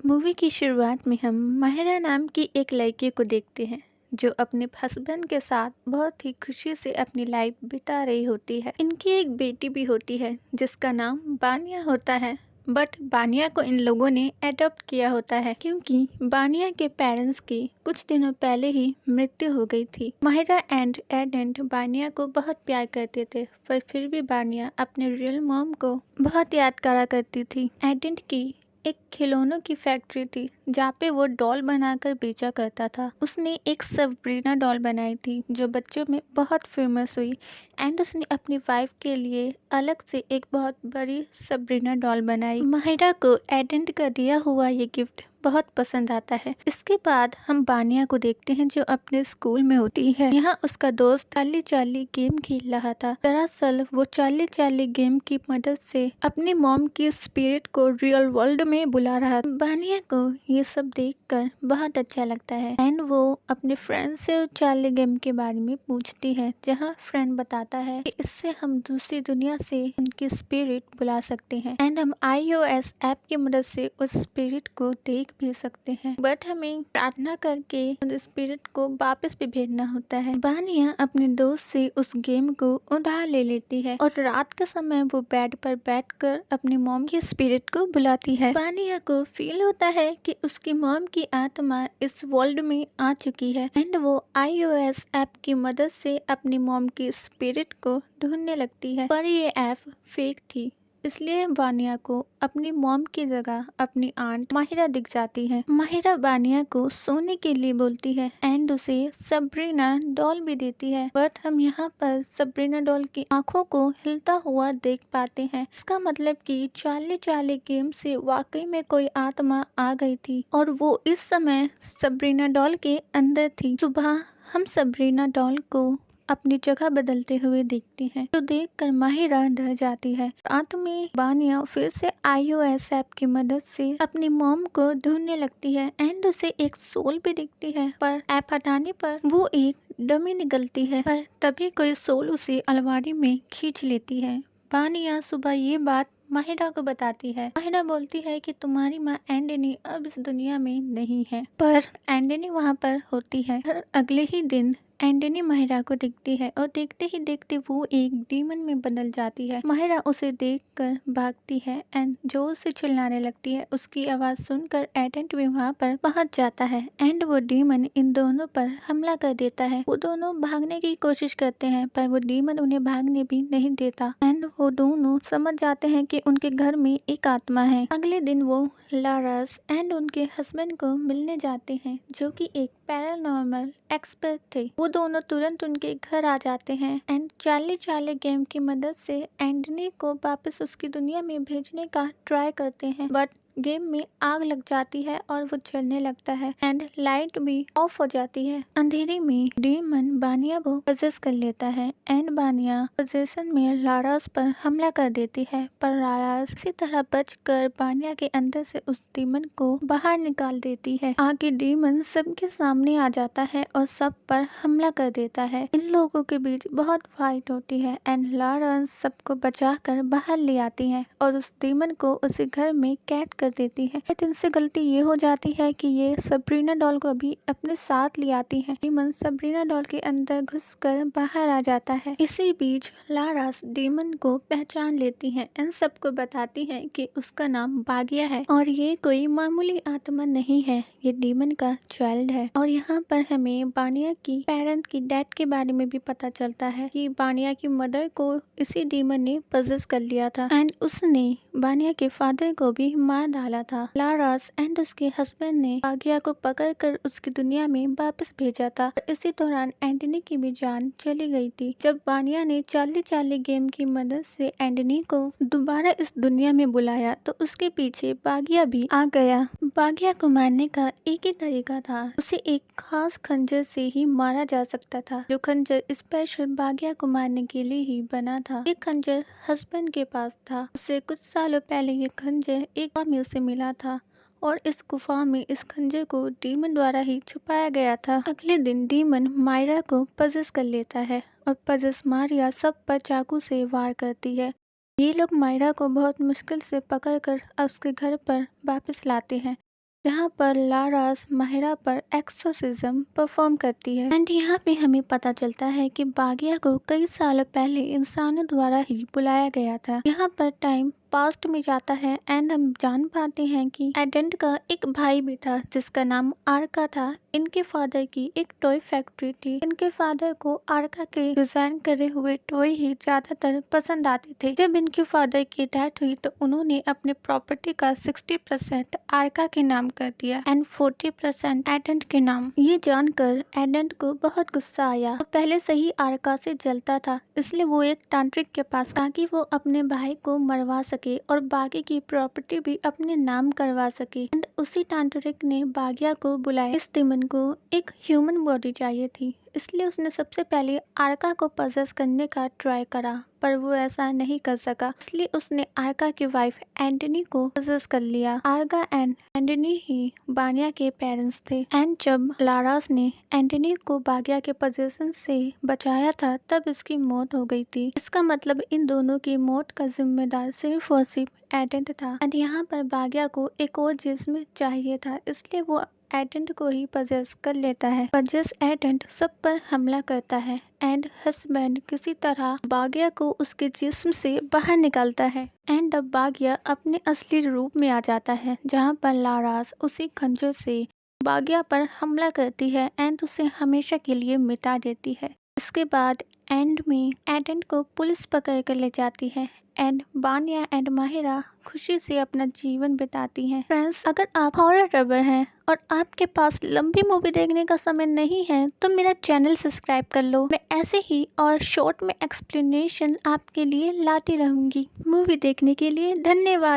Movie की शुरुआत में हम माहिरा नाम की एक लड़की को देखते हैं जो अपने हस्बैंड के साथ बहुत ही खुशी से अपनी लाइफ बिता रही होती है। इनकी एक बेटी भी होती है जिसका नाम बानिया होता है। बट बानिया को इन लोगों ने अडॉप्ट किया होता है क्योंकि बानिया के पेरेंट्स की कुछ दिनों पहले ही मृत्यु हो गई थी। माहिरा एंड एडेंट बानिया को बहुत प्यार करते थे, पर फिर भी बानिया अपने रियल मॉम को बहुत याद करा करती थी। एडेंट की एक खिलौनों की फैक्ट्री थी जहाँ पे वो डॉल बनाकर बेचा करता था। उसने एक सबरीना डॉल बनाई थी जो बच्चों में बहुत फेमस हुई एंड उसने अपनी वाइफ के लिए अलग से एक बहुत बड़ी सबरीना डॉल बनाई। माहिरा को एडेंट का दिया हुआ ये गिफ्ट बहुत पसंद आता है। इसके बाद हम बानिया को देखते हैं जो अपने स्कूल में होती है। यहाँ उसका दोस्त चाली चाली गेम खेल रहा था। दरअसल वो चाली चाली गेम की मदद से अपनी मॉम की स्पिरिट को रियल वर्ल्ड में बुला रहा था। बानिया को ये सब देखकर बहुत अच्छा लगता है एंड वो अपने फ्रेंड से चाली गेम के बारे में पूछती है, जहाँ फ्रेंड बताता है कि इससे हम दूसरी दुनिया से उनकी स्पिरिट बुला सकते हैं एंड हम iOS ऐप की मदद से उस स्पिरिट को देख भी सकते हैं। बट हमें प्रार्थना करके उस स्पिरिट को वापस भी भेजना होता है। बानिया अपने दोस्त से उस गेम को उधार ले लेती है और रात के समय वो बेड पर बैठकर अपनी मॉम की स्पिरिट को बुलाती है। बानिया को फील होता है कि उसकी मॉम की आत्मा इस वर्ल्ड में आ चुकी है एंड वो iOS ऐप की मदद से अपनी मॉम की स्पिरिट को ढूंढने लगती है, पर ये ऐप फेक थी। इसलिए बानिया को अपनी मॉम की जगह अपनी आंट माहिरा दिख जाती है। माहिरा बानिया को सोने के लिए बोलती है एंड उसे सबरीना डॉल भी देती है। बट हम यहाँ पर सबरीना डॉल की आंखों को हिलता हुआ देख पाते हैं। इसका मतलब कि चाली चाली गेम से वाकई में कोई आत्मा आ गई थी और वो इस समय सबरीना डॉल के अंदर थी। सुबह हम सबरीना डॉल को अपनी जगह बदलते हुए देखती हैं, तो देखकर माहिरा डर जाती है। रात में बानिया फिर से iOS ऐप की मदद से अपनी मॉम को ढूंढने लगती है एंड उसे एक सोल भी दिखती है, पर ऐप हटाने पर वो एक डमी निकलती है। पर तभी कोई सोल उसे अलमारी में खींच लेती है। बानिया सुबह ये बात माहिरा को बताती है। माहिरा बोलती है कि तुम्हारी माँ एंडनी अब इस दुनिया में नहीं है, पर एंडनी वहाँ पर होती है। अगले ही दिन एंडनी माहिरा को दिखती है और देखते ही देखते वो एक डीमन में बदल जाती है। माहिरा उसे देखकर भागती है एंड जोर से चिल्लाने लगती है। उसकी आवाज सुनकर एडेंट भी वहाँ पर पहुँच जाता है एंड वो डीमन इन दोनों पर हमला कर देता है। वो दोनों भागने की कोशिश करते हैं पर वो डीमन उन्हें भागने भी नहीं देता एंड वो दोनों समझ जाते हैं कि उनके घर में एक आत्मा है। अगले दिन वो लारस एंड उनके हस्बैंड को मिलने जाते हैं जो कि एक पैरानॉर्मल एक्सपर्ट थे। वो दोनों तुरंत उनके घर आ जाते हैं एंड चाली चाली गेम की मदद से एंडनी को वापस उसकी दुनिया में भेजने का ट्राई करते हैं, बट गेम में आग लग जाती है और वो जलने लगता है एंड लाइट भी ऑफ हो जाती है। अंधेरे में डीमन बानिया को पजेस कर लेता है एंड बानिया पोजेशन में लारास पर हमला कर देती है, पर लारास इसी तरह बचकर बानिया के अंदर से उस डीमन को बाहर निकाल देती है। आगे डीमन सबके सामने आ जाता है और सब पर हमला कर देता है। इन लोगों के बीच बहुत फाइट होती है एंड लारास सबको बचाकर बाहर ले आती है और उस डीमन को उसी घर में कैद कर देती है। बट इनसे गलती ये हो जाती है कि ये सबरीना डॉल को भी अपने साथ ले आती है। डीमन सबरीना डॉल के अंदर घुसकर बाहर आ जाता है। इसी बीच लारास डीमन को पहचान लेती है एंड सबको बताती है कि उसका नाम बागिया है और ये कोई मामूली आत्मा नहीं है, ये डीमन का चाइल्ड है। और यहाँ पर हमें बानिया की पेरेंट की डेथ के बारे में भी पता चलता है कि बानिया की मदर को इसी डीमन ने पजेस कर लिया था एंड उसने बानिया के फादर को भी मार डाला था। लारास एंड उसके हस्बैंड ने बागिया को पकड़कर उसकी दुनिया में वापस भेजा था। इसी दौरान एंटनी की भी जान चली गई थी। जब बानिया ने चाली चाली गेम की मदद से एंटनी को दोबारा इस दुनिया में बुलाया तो उसके पीछे बागिया भी आ गया। बागिया को मारने का एक ही तरीका था, उसे एक खास खंजर से ही मारा जा सकता था, जो खंजर स्पेशल बागिया को मारने के लिए ही बना था। ये खंजर हस्बैंड के पास था। उसे कुछ सालों पहले ये खंजर एक अमीर से मिला था और इस गुफा में इस खंजर को डीमन द्वारा ही छुपाया गया था। अगले दिन डीमन मायरा को पजेस कर लेता है और पजेस मारिया सब पर चाकू से वार करती है। ये लोग मायरा को बहुत मुश्किल से पकड़कर उसके घर पर वापस लाते हैं जहाँ पर लारास माहिरा पर एक्सोर्सिज्म परफॉर्म करती है। एंड यहाँ पे हमें पता चलता है कि बागिया को कई सालों पहले इंसानों द्वारा ही बुलाया गया था। यहाँ पर टाइम पास्ट में जाता है एंड हम जान पाते हैं कि एडेंट का एक भाई भी था जिसका नाम आर्का था। इनके फादर की एक टॉय फैक्ट्री थी। इनके फादर को आर्का के डिजाइन करे हुए टॉय ही ज्यादातर पसंद आते थे। जब इनके फादर की डेथ हुई तो उन्होंने अपने प्रॉपर्टी का 60% आर्का के नाम कर दिया एंड 40% एडेंट के नाम। ये जानकर एडेंट को बहुत गुस्सा आया। वो पहले से ही आर्का से जलता था, इसलिए वो एक तांत्रिक के पास ताकि वो अपने भाई को मरवा सके और बागी की प्रॉपर्टी भी अपने नाम करवा सके। एंड उसी तांत्रिक ने बागिया को बुलाया। इस दिमन को एक ह्यूमन बॉडी चाहिए थी, इसलिए उसने सबसे पहले आर्का को पजेस करने का ट्राई करा, पर वो ऐसा नहीं कर सका। इसलिए उसने आर्का की वाइफ एंटनी को पजेस कर लिया। आर्का एंड एंटनी ही बानिया के पेरेंट्स थे। एंड जब लारास ने एंटनी को बागिया के पोजेशन से बचाया था तब इसकी मौत हो गई थी। इसका मतलब इन दोनों की मौत का जिम्मेदार सिर्फ और सिर्फ एडेंट था। एंड यहाँ पर बागिया को एक और जिस्म चाहिए था, इसलिए वो एडेंट को ही पजेस कर लेता है। पजेस एडेंट सब पर हमला करता है एंड हस्बैंड किसी तरह बागिया को उसके जिस्म से बाहर निकालता है। एंड अब बागिया अपने असली रूप में आ जाता है, जहाँ पर लारास उसी खंजर से बागिया पर हमला करती है एंड उसे हमेशा के लिए मिटा देती है। इसके बाद एंड में एडेंट को पुलिस पकड़ कर ले जाती है एंड बानिया एंड माहिरा खुशी से अपना जीवन बिताती हैं। फ्रेंड्स, अगर आप हॉरर लवर हैं और आपके पास लंबी मूवी देखने का समय नहीं है तो मेरा चैनल सब्सक्राइब कर लो। मैं ऐसे ही और शॉर्ट में एक्सप्लेनेशन आपके लिए लाती रहूंगी। मूवी देखने के लिए धन्यवाद।